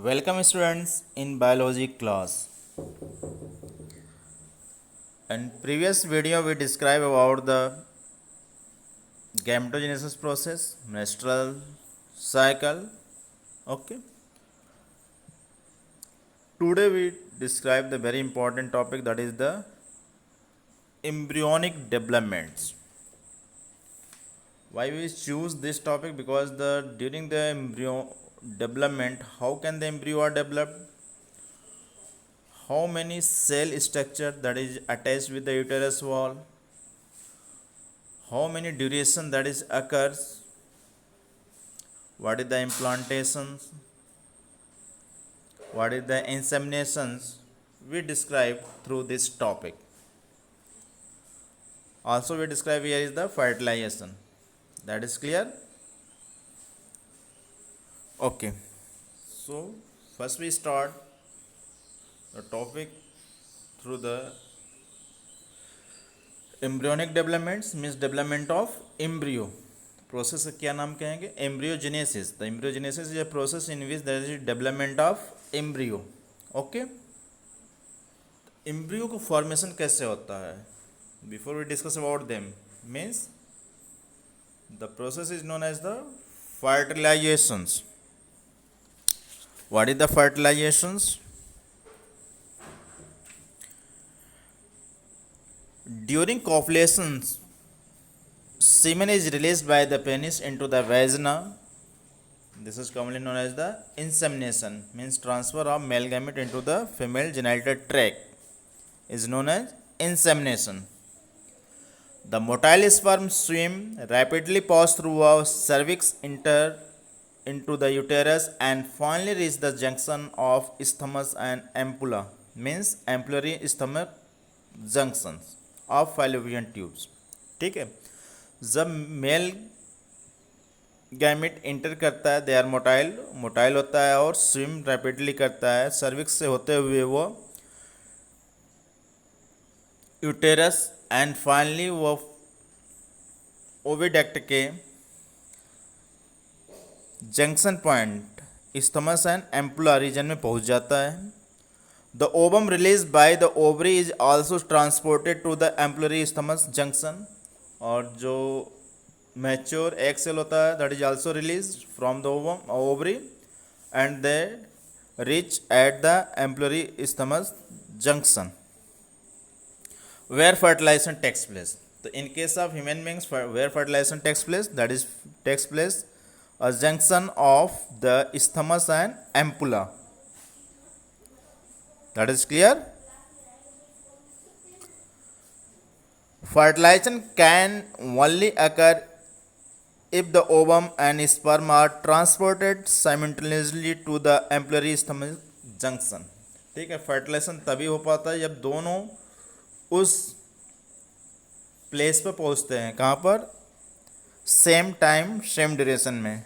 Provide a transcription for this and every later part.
Welcome students in biology class. In previous video we described about the gametogenesis process, menstrual cycle. Okay. Today we describe the very important topic, that is the embryonic developments. Why we choose this topic? Because during the embryo development, how can the embryo are developed? How many cell structure that is attached with the uterus wall? How many duration that is occurs? What is the implantations? What is the inseminations? We describe through this topic. Also we describe here is the fertilization. That is clear? Okay. So first we start the topic through the embryonic developments, means development of embryo. Process का क्या नाम कहेंगे? Embryogenesis. The embryogenesis is a process in which there is development of embryo. Okay. Embryo को formation कैसे होता है? Before we discuss about them, means the process is known as the fertilizations. What is the fertilizations? During copulations, semen is released by the penis into the vagina. This is commonly known as the insemination, means transfer of male gamete into the female genital tract is known as insemination. The motile sperm swim rapidly pass through a cervix, enter into the uterus and finally reach the junction of isthmus and ampulla, means ampullary stomach junctions of fallopian tubes. ठीक है. जब male gamete inter करता है, they are motile होता है और swim rapidly करता है, सर्विक्स से होते हुए वो यूटेरस एंड फाइनली वो ओविडक्ट के junction point isthmus and ampulla reason में पहुंच जाता है. The ovum released by the ovary is also transported to the ampullary isthmus junction. और जो mature egg cell होता है, that is also released from the ovary and they reach at the ampullary isthmus junction where fertilization takes place. So in case of human beings, where fertilization takes place, that is takes place a junction of the isthmus and ampulla. That is clear? Fertilization can only occur if the ovum and sperm are transported simultaneously to the ampullary isthmus junction. ठीक है. Fertilisation तभी हो पाता है जब दोनों उस place पर पहुंचते हैं. कहाँ पर? सेम टाइम सेम ड्यूरेशन में,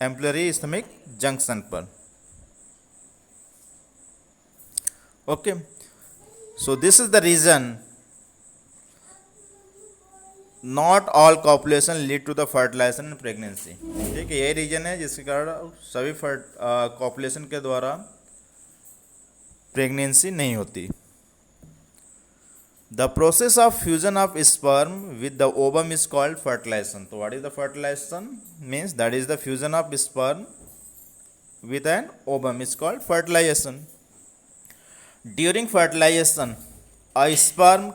एम्पुलरी इस्थमिक जंक्शन पर. Okay, so this is the reason not all copulation lead to the fertilization in pregnancy. ठीक है. यही रीजन है जिसके कारण सभी कॉपुलेशन के द्वारा प्रेगनेंसी नहीं होती. The process of fusion of sperm with the ovum is called fertilization. So what is the fertilization? Means that is the fusion of sperm with an ovum is called fertilization. During fertilization, a sperm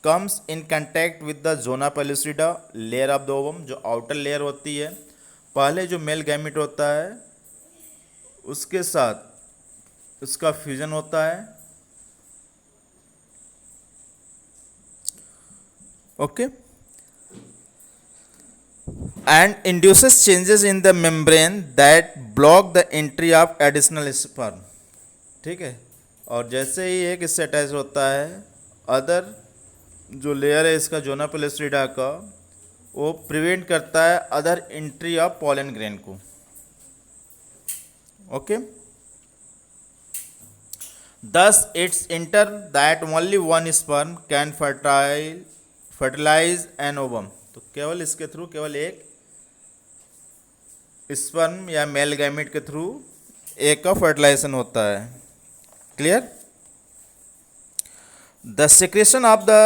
comes in contact with the zona pellucida layer of the ovum. जो outer layer होती है, पहले जो male gamete होता है उसके साथ उसका फ्यूजन होता है. Okay. And induces changes in the membrane that block the entry of additional sperm. ठीक है. और जैसे ही एक इससे अटैच होता है, अदर जो लेयर है इसका जोना पेलिस्ट्रिडा का, वो प्रिवेंट करता है other entry of pollen grain को. Okay. Thus it's enter that only one sperm can fertilize an ovum. तो केवल इसके थ्रू, केवल एक स्पर्म या मेल गैमिट के थ्रू एक का फर्टिलाइजेशन होता है। Clear? The secretion of the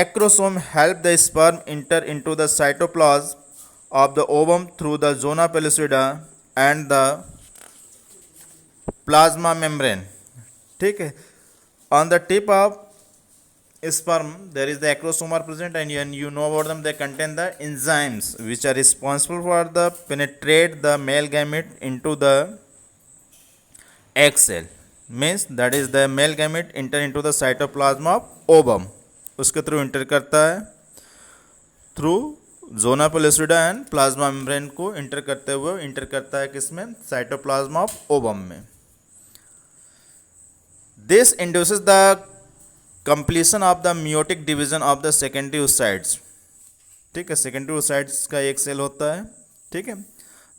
acrosome help the sperm enter into the cytoplasm of the ovum through the zona pellucida and the plasma membrane. ठीक है, on the tip of sperm there is the acrosome are present, and you know about them. They contain the enzymes which are responsible for the penetrate the male gamete into the egg cell. Means that is the male gamete enter into the cytoplasm of ovum, उसके through enter करता है, through zona pellucida and plasma membrane को enter करते हुए enter करता है किसमें? Cytoplasm of ovum में। This induces the completion of the meiotic division of the secondary oocytes। ठीक है, सेकेंडरी oocytes का एक सेल होता है। ठीक है,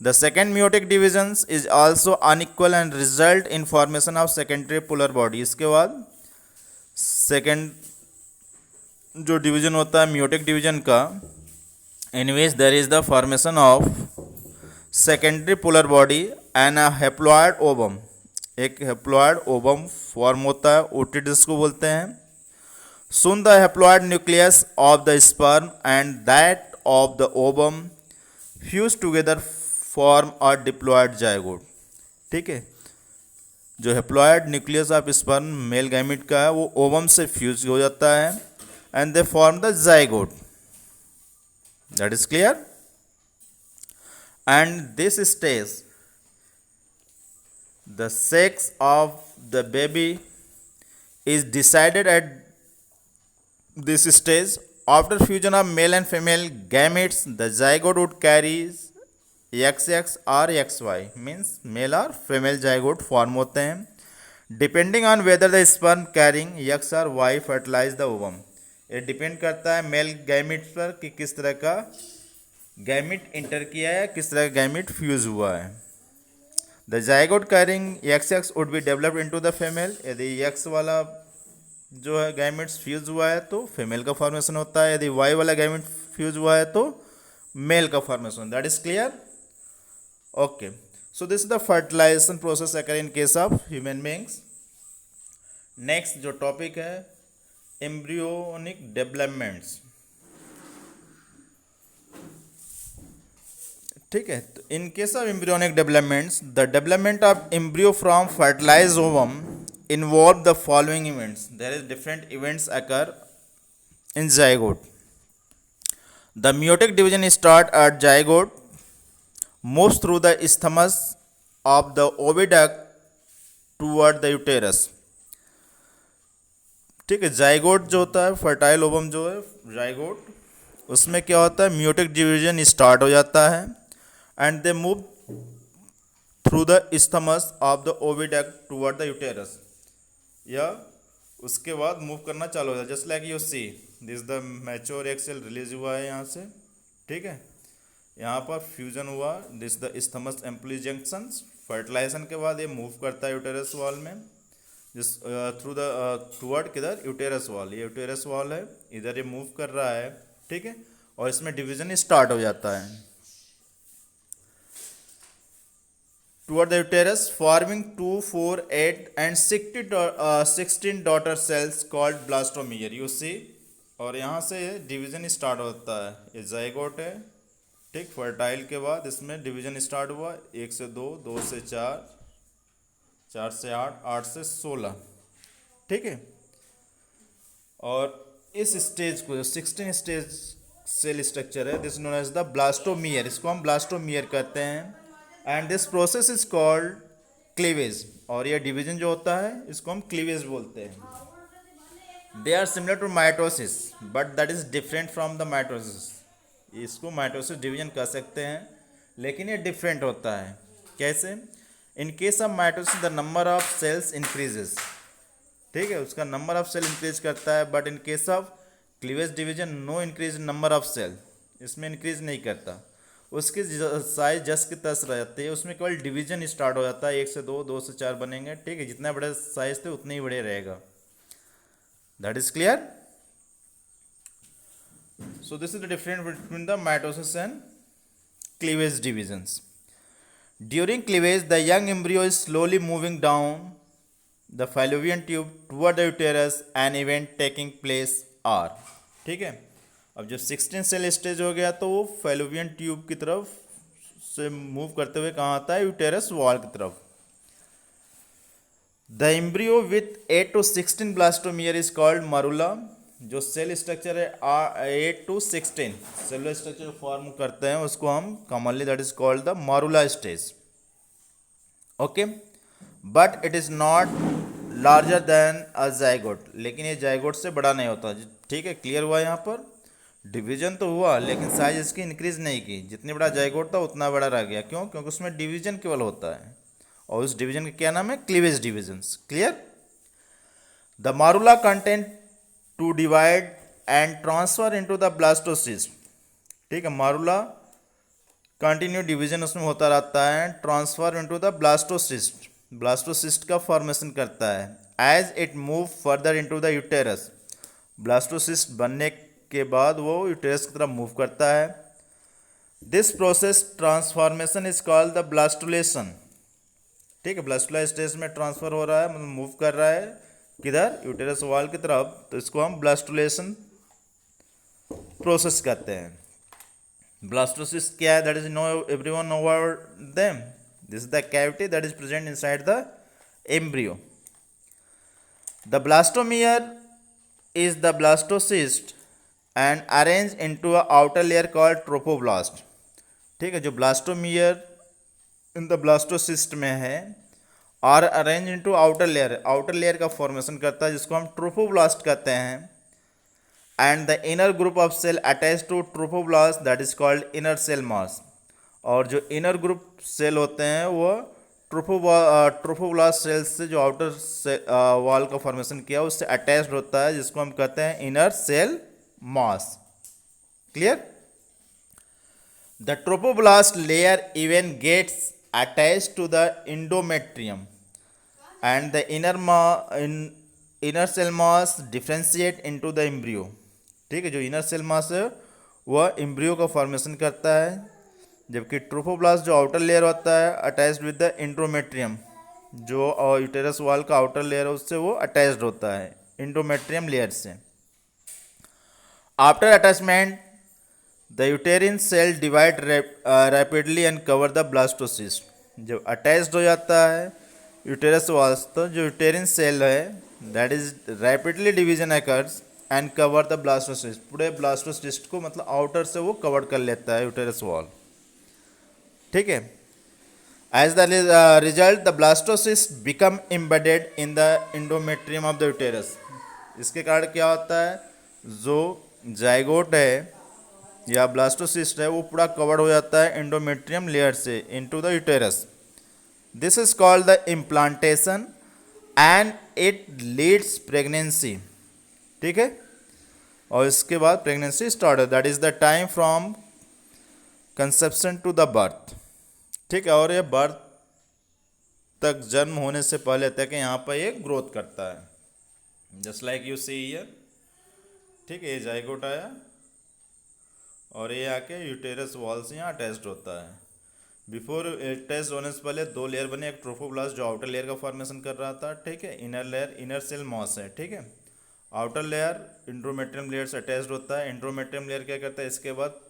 the second meiotic divisions is also unequal and result in formation of secondary polar body. इसके बाद सेकेंड जो डिवीजन होता है मियोटिक डिवीजन का, in which there is the formation of secondary polar body and a haploid ovum। एक haploid ovum form होता है, ओटिड्स को बोलते हैं। soon the haploid nucleus of the sperm and that of the ovum fuse together form a diploid zygote। ठीक है, जो haploid nucleus of sperm male gamete का है वो ओवम से फ्यूज हो जाता है and they form the zygote। That is clear? And this stage, the sex of the baby is decided at this stage. After fusion of male and female gametes, the zygote would carry XX or XY, means male or female zygote form होते हैं, depending on whether the sperm carrying X or Y fertilize the ovum। ये depend करता है male gamete पर कि किस तरह का गैमिट इंटर किया है, किस तरह का गैमिट फ्यूज हुआ है। The zygote carrying x x would be developed into the female. यदि एक्स वाला जो है गैमिट्स फ्यूज हुआ है तो फीमेल का फॉर्मेशन होता है, यदि वाई वाला गैमिट फ्यूज हुआ है तो मेल का formation. That is clear? Okay, so this is the fertilization process occur in case of human beings. Next जो टॉपिक है एम्ब्रियोनिक डेवलपमेंट्स। ठीक है, तो in case of embryonic developments, the development of embryo from fertilized ovum involve the following events। There is different events occur in zygote। The meiotic division start at zygote, moves through the isthmus of the oviduct toward the uterus। ठीक है, zygote जो होता है fertile ovum जो है zygote, उसमें क्या होता है मियोटिक डिवीजन स्टार्ट हो जाता है and they move through the isthmus of the oviduct toward the uterus। या उसके बाद मूव करना चालू हो जाता है। Just like you see this the mature egg cell release हुआ है यहाँ से। ठीक है, यहाँ पर फ्यूजन हुआ, this the isthmus ampullary junctions. Fertilization के बाद ये मूव करता है यूटेरस वॉल में, जिस थ्रू द टुवर्ड किधर यूटेरस वॉल, ये यूटेरस वॉल है, इधर ये मूव कर रहा है। ठीक है, और इसमें डिवीजन स्टार्ट हो जाता है toward the uterus, forming 2, 4, 8 and 16 daughter cells called blastomere। You see, और यहाँ से डिवीजन स्टार्ट होता है। ये जाइगोट है। ठीक, फर्टाइल के बाद इसमें डिवीजन स्टार्ट हुआ, 1 से 2, 2 से 4, 4 से 8, 8 से 16। ठीक है, और इस स्टेज को 16 स्टेज सेल स्ट्रक्चर है, this known as the blastomere. इसको हम ब्लास्टोमियर कहते हैं and this process is called cleavage. और ये डिवीजन जो होता है इसको हम क्लीवेज बोलते हैं। They are similar to mitosis but that is different from the mitosis. इसको माइटोसिस डिवीजन कह सकते हैं लेकिन ये डिफरेंट होता है। कैसे? In case of mitosis the number of cells increases. ठीक है, उसका नंबर ऑफ सेल इंक्रीज करता है, but in case of cleavage division no increase in number of cell, इसमें इंक्रीज नहीं करता। उसकी साइज जस की तस रहती है, उसमें केवल डिवीजन स्टार्ट हो जाता है, 1 से 2, 2 से 4 बनेंगे। ठीक है, जितना बड़े साइज थे उतने ही बड़े रहेगा। That is clear? So this is the difference between the mitosis and cleavage divisions. During cleavage, the young embryo is slowly moving down the fallopian tube toward the uterus, an event taking place are. ठीक है, अब जब 16 cell stage हो गया तो वो fallopian tube की तरफ से मूव करते हुए कहाँ आता है, यूटेरस वॉल की तरफ. The embryo with 8 to 16 blastomere is called morula. जो सेल स्ट्रक्चर है 8 to 16 सेलुलर स्ट्रक्चर फॉर्म करते हैं उसको हम commonly that is called the morula stage. Okay, but it is not larger than a zygote. लेकिन ये जाइगोट से बड़ा नहीं होता. ठीक है, क्लियर हुआ. यहाँ पर डिवीजन तो हुआ लेकिन साइज इसकी इंक्रीज नहीं की. जितनी बड़ा जाइगोट था उतना बड़ा रह गया. क्यों? क्योंकि उसमें डिवीजन केवल होता है और उस डिवीजन का क्या नाम है, cleavage divisions. Clear. The morula content to divide and transfer into the blastocyst. ठीक है, मारुला कंटिन्यू डिवीजन उसमें होता रहता है. Transfer into the blastocyst, blastocyst का फॉर्मेशन करता है. As it move further into the uterus, blastocyst बनने के बाद वो यूटेरस की तरफ मूव करता है. This process transformation is called the blastulation. ठीक है, ब्लास्टुला स्टेज में ट्रांसफर हो रहा है, मतलब मूव कर रहा है किधर, यूटेरस वॉल की तरफ, तो इसको हम ब्लास्टुलेशन प्रोसेस कहते हैं. ब्लास्टोसिस्ट क्या है, that is no everyone know about them. This is the cavity that is present inside the embryo. The blastomere is the blastocyst and arranged into a outer layer called trophoblast. ठीक है, जो blastomere in the blastocyst में है और arrange into outer layer, outer layer का formation करता है जिसको हम ट्रोफोब्लास्ट कहते हैं. And the inner group of cell attach to trophoblast that is called inner cell mass. और जो इनर ग्रुप सेल होते हैं वो ट्रोफोब्लास्ट सेल से जो आउटर वॉल का फॉर्मेशन किया उससे अटैच्ड होता है जिसको हम कहते हैं inner cell mass. Clear. The trophoblast layer even gets attached to the endometrium and the inner cell mass differentiate into the embryo. ठीक है, जो इनर सेल मास है वह एम्ब्रियो का फॉर्मेशन करता है, जबकि ट्रोफोब्लास्ट जो आउटर लेयर होता है अटैच्ड विद द इंडोमेट्रियम, जो यूटेरस वॉल का आउटर लेयर है उससे वो अटैच्ड होता है इंडोमेट्रियम लेयर से. After attachment the uterine cell divide rapidly and cover the blastocyst. जब अटैच्ड हो जाता है यूटेरस वॉल तो जो यूटेरिन सेल है that is rapidly division occurs and cover the blastocyst. पूरे ब्लास्टोसिस्ट को मतलब आउटर से वो कवर कर लेता है यूटेरस वॉल. ठीक है. As the result the blastocyst become embedded in the endometrium of the uterus. इसके कारण क्या होता है, जो जाइगोट है या ब्लास्टोसिस्ट है वो पूरा कवर्ड हो जाता है इंडोमेट्रियम लेयर से into the uterus. This is called the implantation and it leads pregnancy. ठीक है, और इसके बाद प्रेगनेंसी स्टार्ट है. That is the time from conception to the birth. ठीक है, और ये बर्थ तक, जन्म होने से पहले तक यहाँ पर ये ग्रोथ करता है. Just like you see here. ठीक है, ये जाइगोट आया और ये आके यूटेरस वॉल से यहाँ अटैच्ड होता है. बिफोर अटैच होने से पहले दो लेयर बने, एक ट्रोफोब्लास्ट जो आउटर लेयर का फॉर्मेशन कर रहा था. ठीक है, inner layer inner cell mass है. ठीक है, आउटर लेयर इंट्रोमेट्रियम लेयर से अटैच्ड होता है. इंट्रोमेट्रियम लेयर क्या करता है, इसके बाद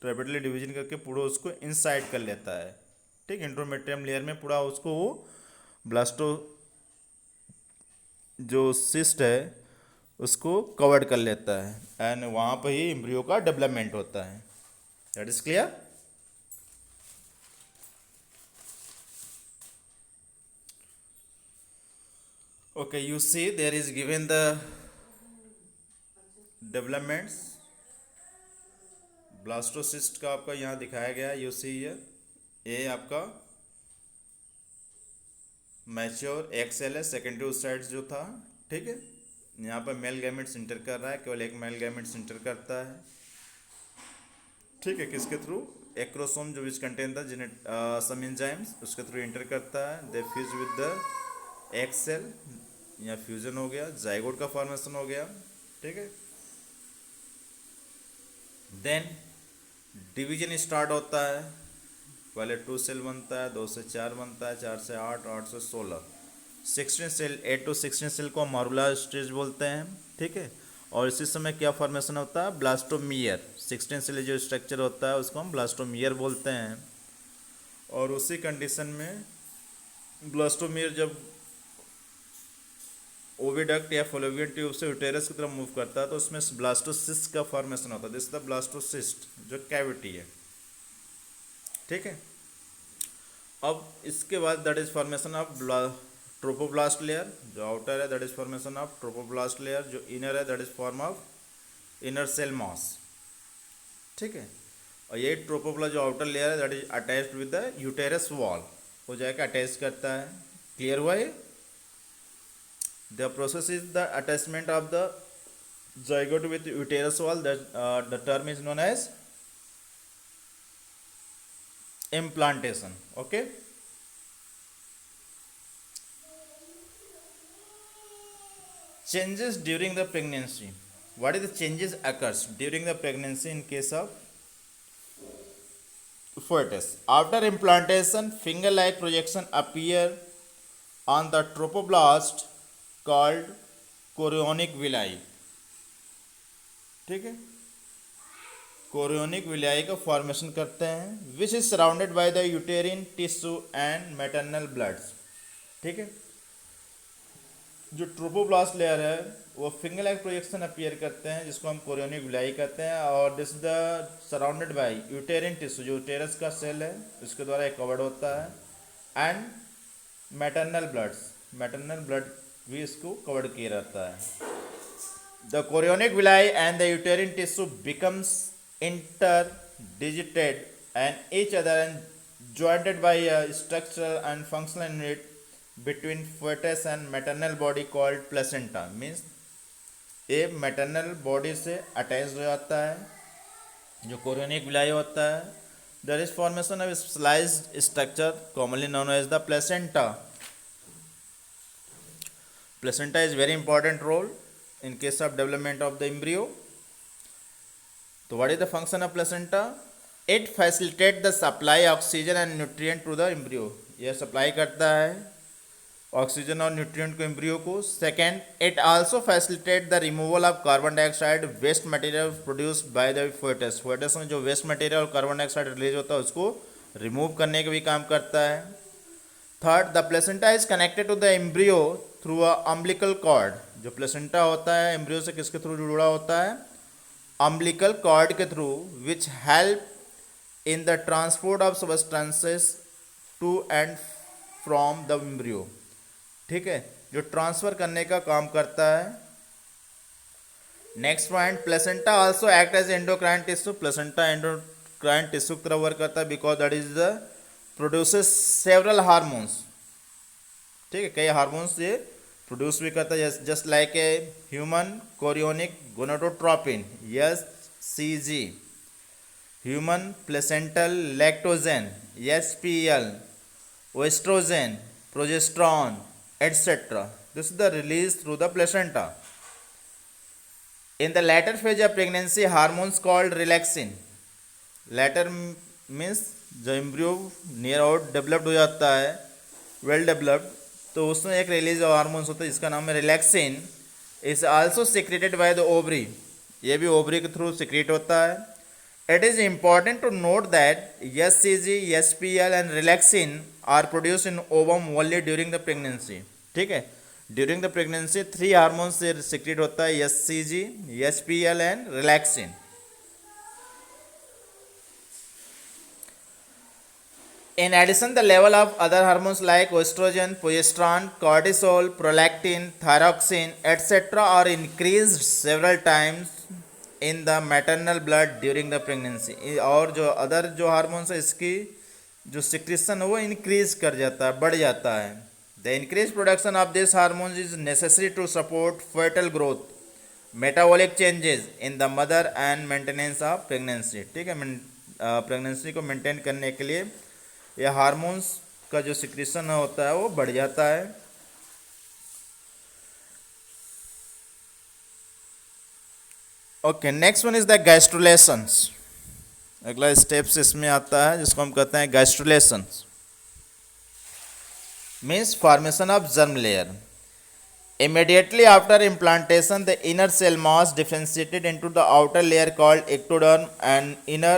रैपिडली डिवीजन करके पूरा उसको इनसाइड कर लेता है. ठीक, इंट्रोमेट्रियम लेयर में पूरा उसको वो ब्लास्टो जो सिस्ट है उसको कवर्ड कर लेता है एंड वहाँ पर ही एम्ब्रियो का डेवलपमेंट होता है. That is clear. Okay, you see there is given the developments. Blastocyst का आपका यहाँ दिखाया गया है. यू सी ये आपका मैच्योर एक्सेल है, सेकेंडरी उस साइड जो था. ठीक है, यहाँ पर मेल गैमेट्स इंटर कर रहा है, केवल एक मेल गैमेट्स इंटर करता है. ठीक है, किसके थ्रू, एक्रोसोम जो which contain the some enzymes उसके थ्रू इंटर करता है. They fuse with the egg cell, यहाँ फ्यूजन हो गया, जाइगोट का फॉर्मेशन हो गया. ठीक है, देन डिवीजन स्टार्ट होता है. पहले 2 सेल बनता है, 2 से 4 बनता है, 4 से 8, 8 से 16, 16 सेल, 8 to 16 सेल को मारुला स्टेज बोलते हैं, ठीक है। और इसी समय क्या फॉर्मेशन होता है, ब्लास्टोमियर, 16 सेल जो स्ट्रक्चर होता है उसको हम ब्लास्टोमियर बोलते हैं। और उसी कंडीशन में ब्लास्टोमियर जब ओविडक्ट या फॉलोवियन ट्यूब से यूटेरस की तरफ मूव करता है तो उसमें ब्लास्टोसिस्ट का फॉर्मेशन होता है। दिस इज द ब्लास्टोसिस्ट जो कैविटी है, ठीक है। अब इसके बाद that is formation of trophoblast layer, जो आउटर है that is formation of trophoblast layer, जो इनर है that is form of inner cell mass, ठीक है। और ये ट्रोपोब्लास्ट जो आउटर लेयर है that is attached with the uterus wall, हो जाएगा अटैच करता है। क्लियर हुआ ये? The process is the attachment of the zygote with uterus wall, that the term is known as implantation. Okay, changes during the pregnancy. What is the changes occurs during the pregnancy in case of fetus? After implantation, finger-like projection appear on the trophoblast called chorionic villi, ठीक है। Chorionic विलियाई का formation करते हैं, which is surrounded by the यूटेरिन tissue and maternal bloods, ठीक है। जो trophoblast layer है वो फिंगर लाइक प्रोजेक्शन अपीयर करते हैं जिसको हम कोरियोनिक विलियाई कहते हैं, और this the surrounded by यूटेरिन tissue, जो यूटेरस का सेल है उसके द्वारा एक कवर्ड होता है, and maternal bloods, maternal blood भी इसको कवर्ड किया रहता है। The chorionic villi and the uterine tissue becomes interdigited and each other and joined by a structural and functional unit between fetus and maternal body called placenta. Means ये maternal body से attached हो जाता है, जो chorionic villi होता है। There is formation of spliced structure commonly known as the placenta. Placenta is very important role in case of development of the embryo. So what is the function of placenta? It facilitates the supply oxygen and nutrient to the embryo. यह supply करता है oxygen और nutrient को embryo को। Second, it also facilitate the removal of carbon dioxide waste material produced by the foetus. Foetus में जो waste material और carbon dioxide release होता है उसको रिमूव करने का भी काम करता है। Third, the placenta is connected to the embryo through a umbilical cord. जो प्लेसेंटा होता है एम्ब्रियो से किसके थ्रू जुड़ा होता है? अम्बिलिकल कॉर्ड के through, which help in the transport of substances to and from the embryo. ठीक है, जो ट्रांसफर करने का काम करता है। Next point, placenta also act as endocrine tissue. Placenta endocrine tissue की तरह वर्क करता है because that is the produces several hormones. ठीक है, कई हार्मोन्स ये प्रोड्यूस भी करता है, just like a human chorionic gonadotropin HCG, human placental lactogen HPL, oestrogen, progesterone, etc. This is the release through the placenta. In the later phase of pregnancy, hormones called relaxin. Later means जो embryo near out developed हो जाता है, well developed, तो उसमें एक release hormones होता है जिसका नाम है relaxin. Is also secreted by the ovary. ये भी ओवरी के थ्रू सिक्रेट होता है। It is important to note that HCG, HPL and relaxin are produce in ovum only during the pregnancy. ठीक है, ड्यूरिंग द प्रेगनेंसी 3 हार्मोन्स से सिक्रेट होता है, HCG, HPL and relaxin. In addition, the level of other hormones like estrogen, progesterone, cortisol, prolactin, thyroxine, etc. are increased several times in the maternal blood during the pregnancy. और जो other जो hormones है इसकी जो secretion है वो increase कर जाता है, बढ़ जाता है। The increased production of these hormones is necessary to support fetal growth, metabolic changes in the mother and maintenance of pregnancy. ठीक है, प्रेगनेंसी को मेंटेन करने के लिए यह हार्मोन्स का जो सिक्रेशन होता है वो बढ़ जाता है। Okay, next one is the gastrulations. अगला स्टेप्स इसमें आता है जिसको हम कहते हैं gastrulation, means formation of germ layer. Immediately after implantation, the inner cell mass differentiated into the outer layer called ectoderm and inner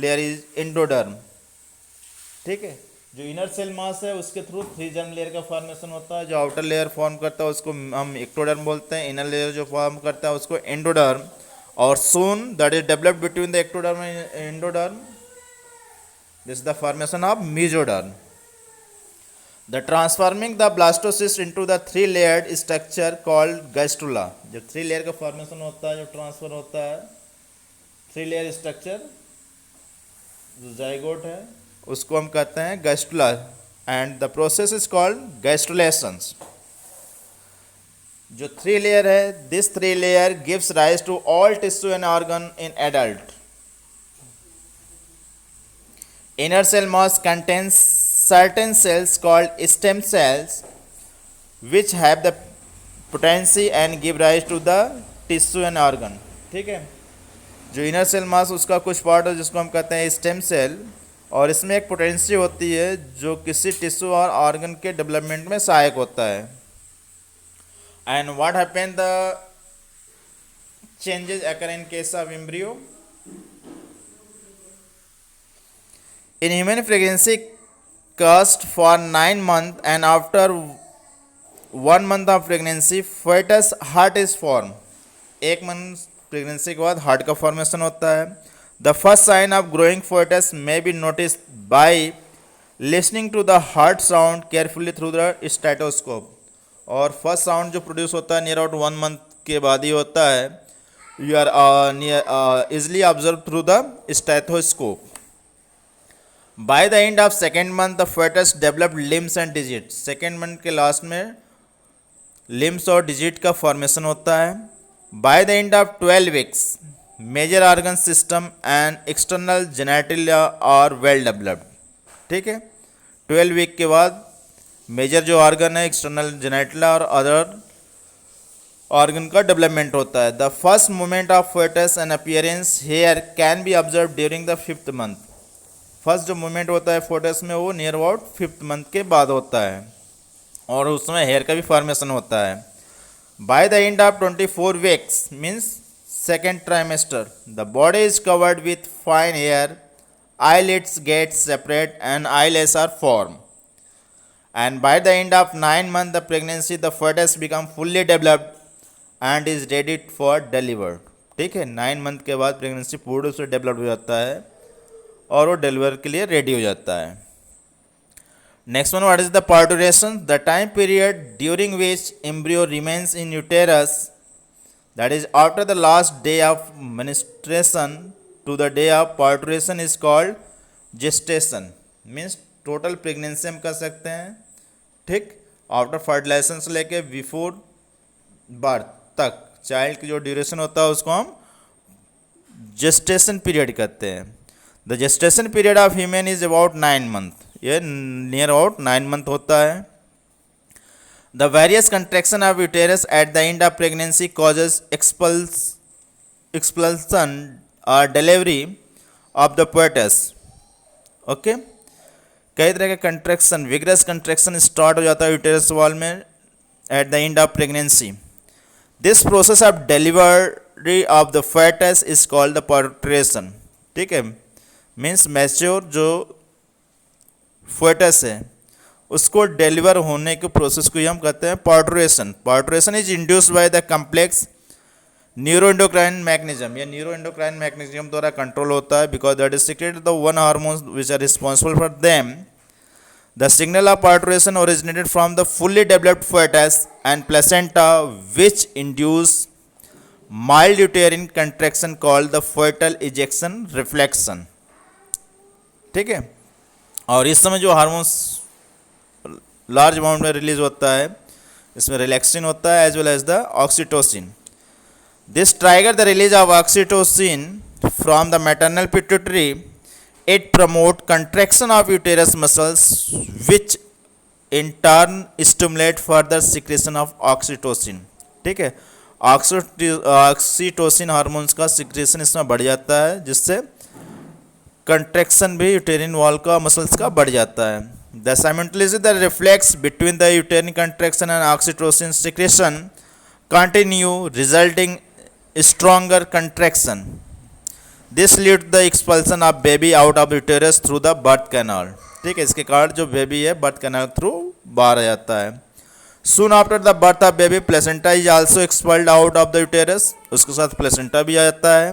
layer is endoderm. ठीक है, जो इनर सेल मास है उसके थ्रू थ्री जर्म लेयर का formation होता है. जो outer layer form करता है उसको हम एक्टोडर्म बोलते हैं. इनर लेयर जो फॉर्म करता है उसको एंडोडर्म. और सून that is developed between the ectoderm and endoderm, this is the formation of mesoderm. The transforming the blastocyst into the three-layered structure called gastrula. जब थ्री लेयर का formation होता है, जब ट्रांसफर होता है थ्री लेयर स्ट्रक्चर, जो zygote है उसको हम कहते हैं gastrula, and the process is called gastrulations. जो थ्री लेयर है, this three layer gives rise to all tissue and organ in adult. Inner cell mass contains certain cells called stem cells which have the potency and give rise to the tissue and organ. ठीक है, जो inner cell मास उसका कुछ part है जिसको हम कहते हैं स्टेम सेल, और इसमें एक पोटेंसी होती है जो किसी टिश्यू और ऑर्गन के डेवलपमेंट में सहायक होता है. And what happen the changes occur in case of embryo. In human pregnancy caused for 9 months and after 1 month of pregnancy fetus heart is formed. 1 month pregnancy के बाद हार्ट का formation होता है. The first sign of growing fetus may be noticed by listening to the heart sound carefully through the stethoscope. और first sound जो produce होता है near out 1 month के बाद ही होता है. You are easily observed through the stethoscope. By the end of second month, the fetus developed limbs and digits. Second month के last में लिम्स और डिजिट का फॉर्मेशन होता है. By the end of 12 weeks, major organ system and external genitalia are well developed. ठीक है, 12 week के बाद मेजर जो ऑर्गन है, एक्सटर्नल जेनेटिला और अदर ऑर्गन का डेवलपमेंट होता है. The first moment of fetus and appearance here can be observed during the 5th month. First जो मूवमेंट होता है फोटस में वो नियर अबाउट 5th मंथ के बाद होता है, और उसमें हेयर का भी फॉर्मेशन होता है. By the end of 24 weeks means second trimester, the body is covered with fine hair, eyelids get separate and eyelash are formed. And by the end of 9 months the pregnancy, the fetus become fully developed and is ready for deliver. ठीक है, 9 month के बाद pregnancy पूर्ण रूप से develop हो जाता है और वो डिलीवर के लिए रेडी हो जाता है. Next one, what is the parturition? The time period during which embryo remains in uterus, that is after the last day of menstruation to the day of parturition is called gestation. Means total pregnancy हम कर सकते हैं, ठीक, after fertilisation से लेके before birth तक child की जो ड्यूरेशन होता है उसको हम जेस्टेशन पीरियड कहते हैं. The gestation period of human is about 9 month. ये नियर अबाउट 9 मंथ होता है. The various contraction of uterus at the end of pregnancy causes expulsion और delivery of the fetus. Okay, कई तरह के कंट्रैक्शन, विगरस कंट्रैक्शन स्टार्ट हो जाता है यूटेरस वॉल में at the end of pregnancy. This process of delivery of the fetus is called the parturition. ठीक है, मीन्स मैच्योर जो fetus है उसको डिलीवर होने के प्रोसेस को ही हम कहते हैं parturition. Parturition is induced by the complex neuroendocrine mechanism. ये न्यूरोएंडोक्राइन मैकेनिज्म द्वारा कंट्रोल होता है because that is secreted the one hormones which are responsible for them. The signal of parturition originated from the fully developed fetus and placenta which induce mild uterine contraction called the fetal ejection reflection. ठीक है, और इस समय जो hormones large amount में release होता है इसमें रिलैक्सिन होता है as well as the oxytocin. This trigger the release of oxytocin from the maternal pituitary. It promote contraction of uterus muscles which in turn stimulate further secretion of oxytocin. ठीक है, oxytocin hormones का secretion इसमें बढ़ जाता है जिससे contraction भी यूटेरिन wall का मसल्स का बढ़ जाता है। The simultaneously the reflex between the यूटेरिन contraction and oxytocin secretion continue resulting stronger contraction. This lead the expulsion of baby out of uterus through the birth canal. ठीक है, इसके कारण जो बेबी है बर्थ कैनाल थ्रू बाहर आ जाता है। Soon after the birth of baby, placenta is also expelled out of the uterus. उसके साथ placenta भी आ जाता है।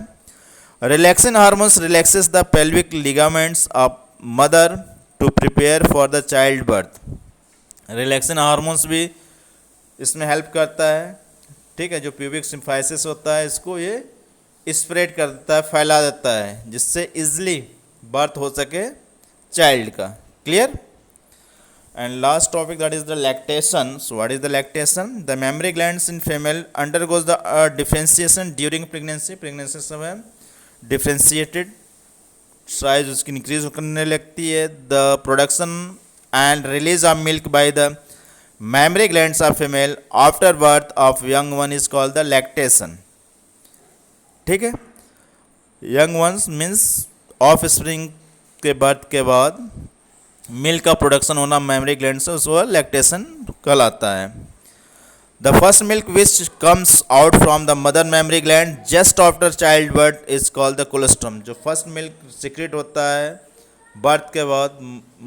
Relaxin hormones relaxes the pelvic ligaments of mother to prepare for the childbirth. Relaxin hormones भी इसमें हेल्प करता है। ठीक है, जो प्यूबिक सिम्फाइसिस होता है इसको ये स्प्रेड कर देता है, फैला देता है, जिससे इजली बर्थ हो सके चाइल्ड का। Clear? And last topic, that is the lactation. So what is the lactation? The mammary glands in female undergoes the differentiation during pregnancy. Pregnancy समय differentiated size उसकी increase करने लगती है। The production and release of milk by the mammary glands of female after birth of young one is called the lactation. ठीक है, young ones means offspring के birth के बाद मिल्क का प्रोडक्शन होना मेमरी ग्लैंड से, उसको लैक्टेशन कहलाता है। The first milk which comes out from the mother mammary gland just after child birth is called the colostrum. जो फर्स्ट मिल्क सीक्रेट होता है बर्थ के बाद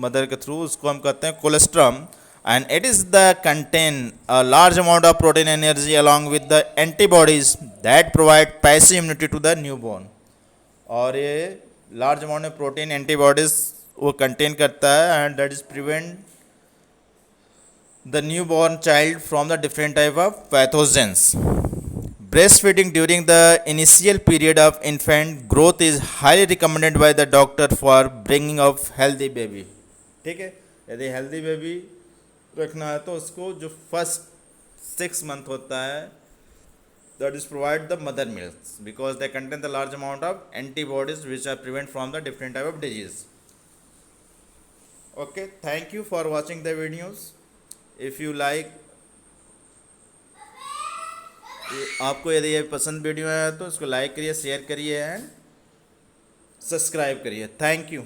मदर के थ्रू, उसको हम कहते हैं colostrum. And it is the contain a large amount of protein energy along with the antibodies that provide passive immunity to the new born. और ये लार्ज अमाउंट में प्रोटीन एंटीबॉडीज वो कंटेन करता है, and that is prevent the new born child from the different type of pathogens. Breast feeding during the initial period of infant growth is highly recommended by the doctor for bringing of healthy baby. ठीक है, यदि healthy baby रखना है तो उसको जो first 6 month होता है that is provide the mother milk because they contain the large amount of antibodies which are prevent from the different type of disease. Okay, thank you for watching the videos. If you like, आपको यदि ये पसंद video है तो इसको like करिए, share करिए and subscribe करिए। Thank you.